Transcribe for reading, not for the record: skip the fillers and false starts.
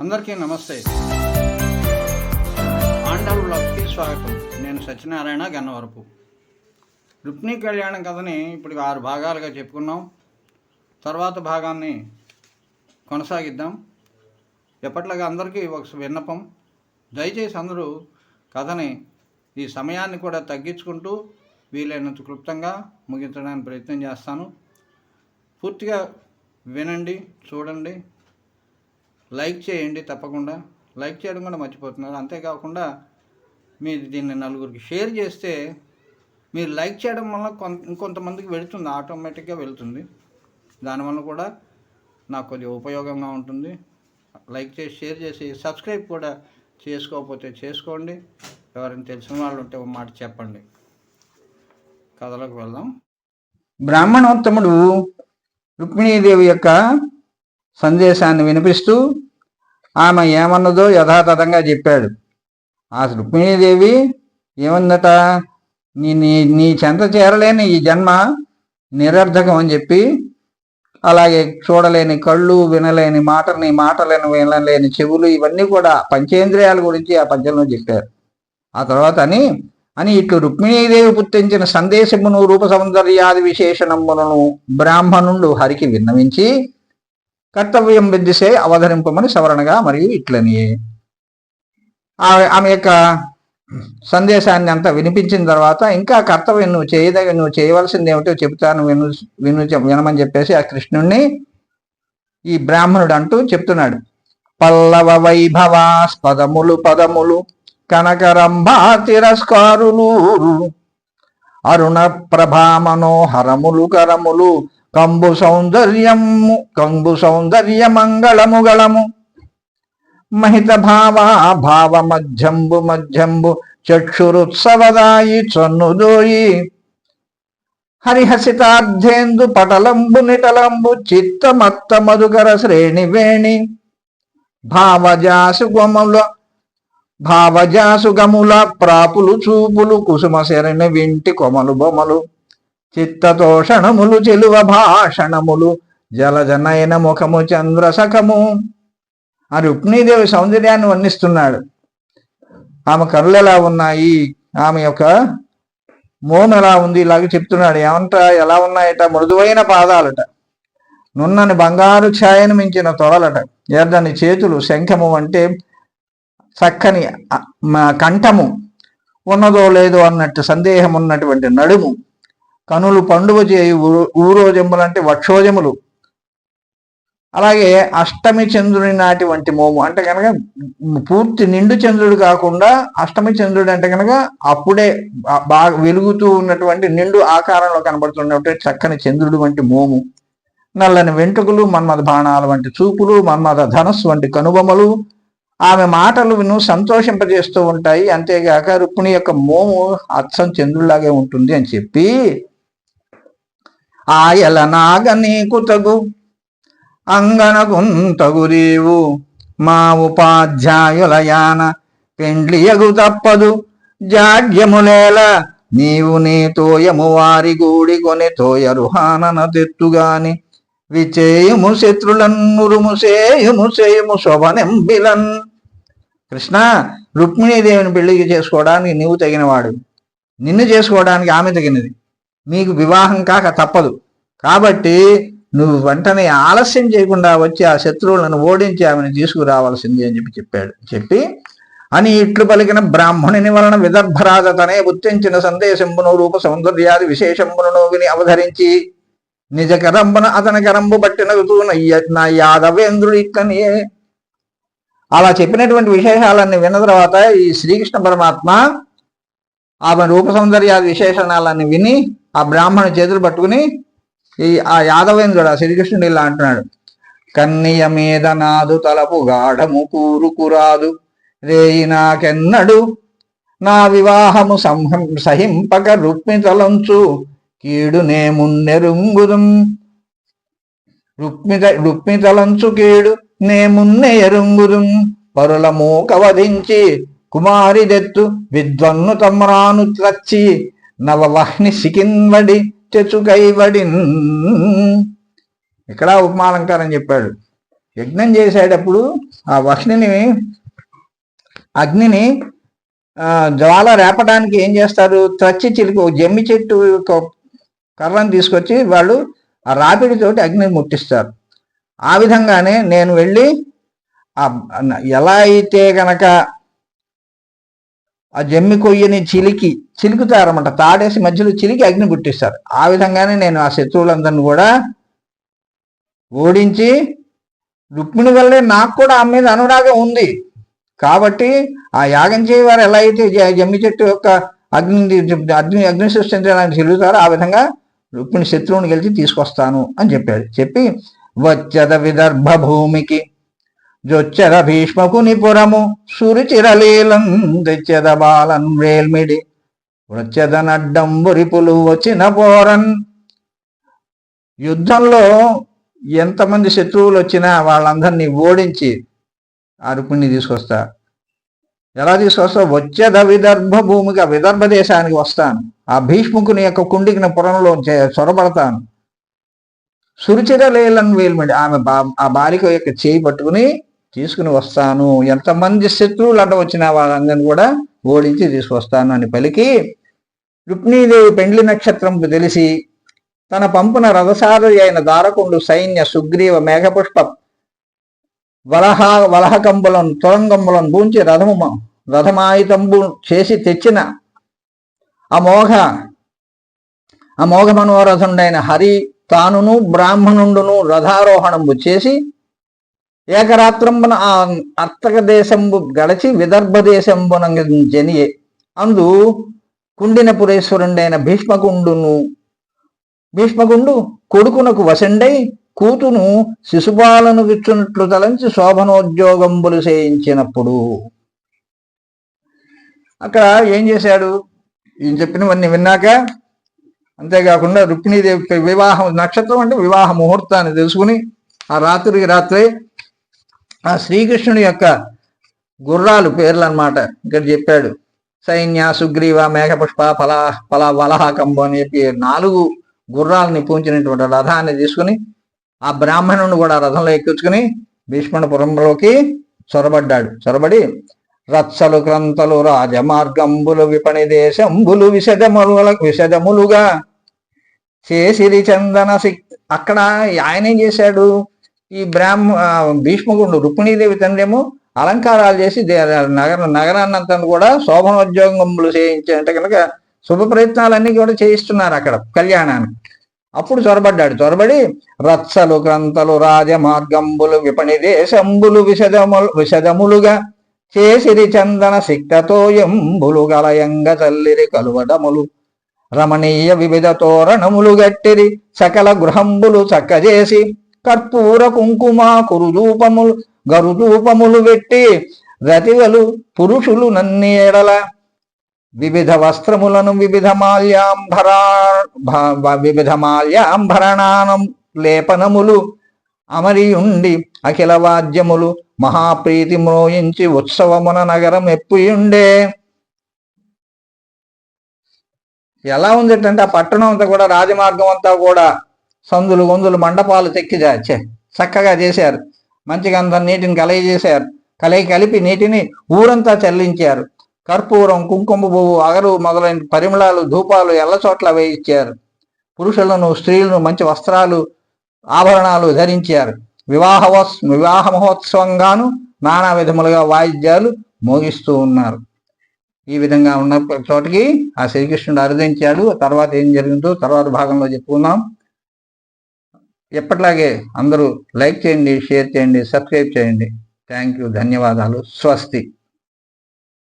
అందరికీ నమస్తే. ఆండల్ బ్లాగ్కి స్వాగతం. నేను సత్యనారాయణ గన్నవరపు. రుక్మిణీ కళ్యాణం కథని ఇప్పుడు 6 భాగాలుగా చెప్పుకున్నాం. తర్వాత భాగాన్ని కొనసాగిద్దాం. ఎప్పట్లాగా అందరికీ ఒక విన్నపం, దయచేసి అందరూ కథని ఈ సమయాన్ని కూడా తగ్గించుకుంటూ వీలైనంత క్లుప్తంగా ముగించడానికి ప్రయత్నం చేస్తాను. పూర్తిగా వినండి, చూడండి, లైక్ చేయండి. తప్పకుండా లైక్ చేయడం కూడా మర్చిపోతున్నారు. అంతేకాకుండా మీరు దీన్ని నలుగురికి షేర్ చేస్తే, మీరు లైక్ చేయడం వల్ల ఇంకొంతమందికి వెళుతుంది, ఆటోమేటిక్గా వెళుతుంది. దానివల్ల కూడా నాకు కొద్దిగా ఉపయోగంగా ఉంటుంది. లైక్ చేసి షేర్ చేసి సబ్స్క్రైబ్ కూడా చేసుకోకపోతే చేసుకోండి. ఎవరైనా తెలిసిన వాళ్ళు ఉంటే ఒక మాట చెప్పండి. కథలోకి వెళ్దాం. బ్రాహ్మణోత్తముడు రుక్మిణీదేవి యొక్క సందేశాన్ని వినిపిస్తూ ఆమె ఏమన్నదో యథాతథంగా చెప్పాడు. ఆ రుక్మిణీదేవి ఏమన్నట, నీ నీ నీ చెంత చేరలేని ఈ జన్మ నిరర్ధకం అని చెప్పి, అలాగే చూడలేని కళ్ళు, వినలేని మాటలను వినలేని చెవులు, ఇవన్నీ కూడా పంచేంద్రియాల గురించి ఆ పద్యంలో చెప్పారు. ఆ తర్వాత అని ఇట్లు రుక్మిణీదేవి పుట్టించిన సందేశమును రూప సౌందర్యాది విశేషణములను బ్రాహ్మణుడు హరికి విన్నవించి కర్తవ్యం విద్దిసే అవతరింపమని సవరణగా మరియు ఇట్లని ఆమె యొక్క సందేశాన్ని అంతా వినిపించిన తర్వాత, ఇంకా కర్తవ్యం నువ్వు చేయవలసింది ఏమిటో చెబుతాను, వినమని చెప్పేసి ఆ కృష్ణుణ్ణి ఈ బ్రాహ్మణుడు అంటూ చెప్తున్నాడు. పల్లవ వైభవాస్పదములు పదములు కనకరంభా తిరస్కారులు అరుణ ప్రభా మనోహరములు కరములు కంబు సౌందర్య మంగళముగళము మహిత భావ మధ్యంబు చక్షురుత్సవదాయి చన్నుదోయి హరిహసితార్థేందు పటలంబు నిటలంబు చిత్తమత్త మధుకర శ్రేణి వేణి భావజాసుగముల ప్రాపులు చూపులు కుసుమ శరణి వింటి కొమలు బొమలు చిత్తతోషణములు చెలువ భాషణములు జలజనయన ముఖము చంద్రసఖము. ఆ రుక్మిణీదేవి సౌందర్యాన్ని వర్ణిస్తున్నాడు. ఆమె కళ్ళు ఎలా ఉన్నాయి, ఆమె యొక్క మోము ఎలా ఉంది, ఇలాగ చెప్తున్నాడు. ఎలా ఉన్నాయట, మృదువైన పాదాలట, నున్నని బంగారు ఛాయను మించిన తొడలట, ఎర్రని చేతులు, శంఖము అంటే చక్కని కంఠము, ఉన్నదో లేదో అన్నట్టు సందేహం ఉన్నటువంటి నడుము, కనులు పండుగ చేయు ఊరోజములు అంటే వక్షోజములు, అలాగే అష్టమి చంద్రుని నాటి వంటి మోము అంటే కనుక పూర్తి నిండు చంద్రుడు కాకుండా అష్టమి చంద్రుడు అంటే కనుక అప్పుడే బాగా వెలుగుతూ ఉన్నటువంటి నిండు ఆకారంలో కనబడుతున్నటువంటి చక్కని చంద్రుడు వంటి మోము, నల్లని వెంట్రుకలు, మన్మథ బాణాల వంటి చూపులు, మన్మథ ధనస్సు వంటి కనుబొమ్మలు, ఆమె మాటలు సంతోషింపజేస్తూ ఉంటాయి. అంతేగాక రుక్మిణి యొక్క మోము అచ్చం చంద్రులాగే ఉంటుంది అని చెప్పి, ఆయల నాగ నీకు తగు అంగనగుంతగు రేవు మా ఉపాధ్యాయులయాన పెండ్లియగు తప్పదు జాడ్యములేల నీవు నీ తోయము వారి గూడి కొని తోయరుహానన తెత్తుగాని విచేయుము శత్రులన్నురుము సేయుము శోభనెంబిలన్. కృష్ణ, రుక్మిణీదేవిని పెళ్లికి చేసుకోవడానికి నీవు తగినవాడు, నిన్ను చేసుకోవడానికి ఆమె తగినది, మీకు వివాహం కాక తప్పదు. కాబట్టి నువ్వు వెంటనే ఆలస్యం చేయకుండా వచ్చి ఆ శత్రువులను ఓడించి ఆమెను తీసుకురావాల్సింది అని చెప్పి అని ఇట్లు పలికిన బ్రాహ్మణుని వలన విదర్భరాజతనే గుర్తించిన సందేశంబును రూప సౌందర్యాది విశేషంబును విని అవధరించి నిజ కరంబున అతని కరంబు బట్టిన నా యాదవేంద్రుడు ఇట్లనియే. అలా చెప్పినటువంటి విశేషాలన్నీ విన్న తర్వాత ఈ శ్రీకృష్ణ పరమాత్మ ఆమె రూప సౌందర్యాది విశేషణాలన్నీ విని ఆ బ్రాహ్మణుని చేతులు పట్టుకుని ఆ యాదవేంద్రుడు ఆ శ్రీకృష్ణుడు ఇలా అంటున్నాడు. కన్నియ మీద నాదు తలపు గాఢము కూరుకురాదు రేయి నాకెన్నడు నా వివాహము సహింపక రుక్మి తలంచు కీడు నే మున్నెరుంగుదుం రుక్మి తలంచు కీడు నే మున్నె ఎరుంగుదుం పరుల మూక వధించి కుమారిదెత్తు విద్వన్ను తమ్రాను త్రచ్చి నవవహ్ని సికిన్వడి చెచుకైవడిన్. ఇక్కడ ఉపమాలంకారం చెప్పాడు. యజ్ఞం చేసేటప్పుడు ఆ అగ్నిని జ్వాల రేపడానికి ఏం చేస్తారు? త్రచ్చి చిలుకు జమ్మి చెట్టు కర్రను తీసుకొచ్చి వాళ్ళు ఆ రాపిడితోటి అగ్నిని ముట్టిస్తారు. ఆ విధంగానే నేను వెళ్ళి ఎలా అయితే గనక ఆ జమ్మి కొయ్యని చిలుకుతారన్నమాట, తాడేసి మధ్యలో చిలికి అగ్ని పుట్టిస్తారు. ఆ విధంగానే నేను ఆ శత్రువులందరినీ కూడా ఓడించి, రుక్మిణి వల్లే నాకు కూడా ఆమె మీద అనురాగం ఉంది కాబట్టి ఆ యాగం చేయవారు ఎలా అయితే జమ్మి చెట్టు యొక్క అగ్ని సృష్టించడానికి తిరుగుతారో ఆ విధంగా రుక్మిణి శత్రువుని గెలిచి తీసుకొస్తాను అని చెప్పాడు. చెప్పి వచ్చద విదర్భ భూమికి జొచ్చెద భీష్మకుని పురము సురిచిరలీలం తెచ్చెద బాలన్ వేల్మిడి వచ్చెదనడ్డంబురిపులు వచ్చిన పోరన్. యుద్ధంలో ఎంతమంది శత్రువులు వచ్చినా వాళ్ళందరినీ ఓడించి ఆ రుక్మిణిని తీసుకొస్తా. ఎలా తీసుకొస్తా? వచ్చేద విదర్భ భూమిగా విదర్భ దేశానికి వస్తాను. ఆ భీష్ముకుని యొక్క కుండికిన పురంలో చొరబడతాను. సురుచిరలేలని వేలుమిడి ఆమె ఆ బాలిక యొక్క చేయి పట్టుకుని తీసుకుని వస్తాను. ఎంతమంది శత్రువులు అడ్డ వచ్చినా వాళ్ళందరినీ కూడా ఓడించి తీసుకొస్తాను అని పలికి, రుక్మిణీదేవి పెండ్లి నక్షత్రం తెలిసి తన పంపున రథసారథి అయిన దారకుండు సైన్య సుగ్రీవ మేఘపుష్ప వలహకంబులను తురంగంబులను బూంచి రథమాయుతంబు చేసి తెచ్చిన అమోఘ మనోరథుడైన హరి తానును బ్రాహ్మణుండును రథారోహణంబు చేసి ఏకరాత్రంబున ఆ అర్తక దేశంబు గడచి విదర్భ దేశంబున జనియే. అందు కుండినపురేశ్వరుడైన భీష్మకుండు కొడుకునకు వశండై కూతును శిశుపాలను విచ్చునట్లు తలంచి శోభనోద్యోగంబులు చేయించినప్పుడు అక్కడ ఏం చేశాడు? ఈయన చెప్పినవన్నీ విన్నాక, అంతేకాకుండా రుక్మిణీదేవి వివాహం నక్షత్రం అంటే వివాహ ముహూర్తాన్ని తెలుసుకుని ఆ రాత్రికి రాత్రే ఆ శ్రీకృష్ణుని యొక్క గుర్రాలు పేర్లు అన్నమాట ఇక్కడ చెప్పాడు. సైన్య సుగ్రీవ మేఘపుష్ప వలహకంబు అని చెప్పి 4 గుర్రాలని పూంచినటువంటి రథాన్ని తీసుకుని ఆ బ్రాహ్మణుని కూడా రథంలో ఎక్కించుకుని భీష్మపురంలోకి చొరబడి రత్సలు క్రంతలు రాజమార్గంబులు విపణి దేశంబులు విశదములుగా చేసిరి చందన అక్కడ ఆయన ఏం చేశాడు? ఈ భీష్మకుడు రుక్మిణీదేవి తండ్రేమో అలంకారాలు చేసి నగరాన్నంతా కూడా శోభనోద్యోగములు చేయించారంటే కనుక శుభ ప్రయత్నాలన్నీ కూడా చేయిస్తున్నారు అక్కడ కళ్యాణానికి. అప్పుడు చొరబడి రత్సలు క్రంతలు రాజమార్గంబులు విపణి దేశంబులు విశదములుగా చేసిరి చందన సిక్తతోయంబులు గలయంగ తల్లిరి కలువడములు రమణీయ వివిధ తోరణములు గట్టిరి సకల గృహంబులు చక్కజేసి కర్పూర కుంకుమ గరుదూపములు వెట్టి రతివలు పురుషులు నన్నేడల వివిధ వస్త్రములను వివిధ మాల్యాంభరణానం లేపనములు అమరియుండి అఖిల వాద్యములు మహాప్రీతి మ్రోయించి ఉత్సవమున నగరం ఎప్పుయుండే. ఎలా ఉందంటే ఆ పట్టణం అంతా కూడా రాజమార్గం అంతా కూడా సందులు గొందులు మండపాలు చక్కగా చేశారు. మంచిగా అంత నీటిని కలిపి నీటిని ఊరంతా చల్లించారు. కర్పూరం, కుంకుమ పువ్వు, అగరు మొదలైన పరిమళాలు, ధూపాలు ఎల్ల చోట్ల వేయించారు. పురుషులను స్త్రీలను మంచి వస్త్రాలు, ఆభరణాలు ధరించారు. వివాహ మహోత్సవంగాను నానా విధములుగా వాయిద్యాలు మోగిస్తూ ఉన్నారు. ఈ విధంగా ఉన్న చోటికి ఆ శ్రీకృష్ణుడు అరుదించాడు. తర్వాత ఏం జరిగిందో తర్వాత భాగంలో చెప్పుకుందాం. ఎప్పట్లాగే అందరూ లైక్ చేయండి, షేర్ చేయండి, సబ్స్క్రైబ్ చేయండి. థ్యాంక్ యూ, ధన్యవాదాలు, స్వస్తి.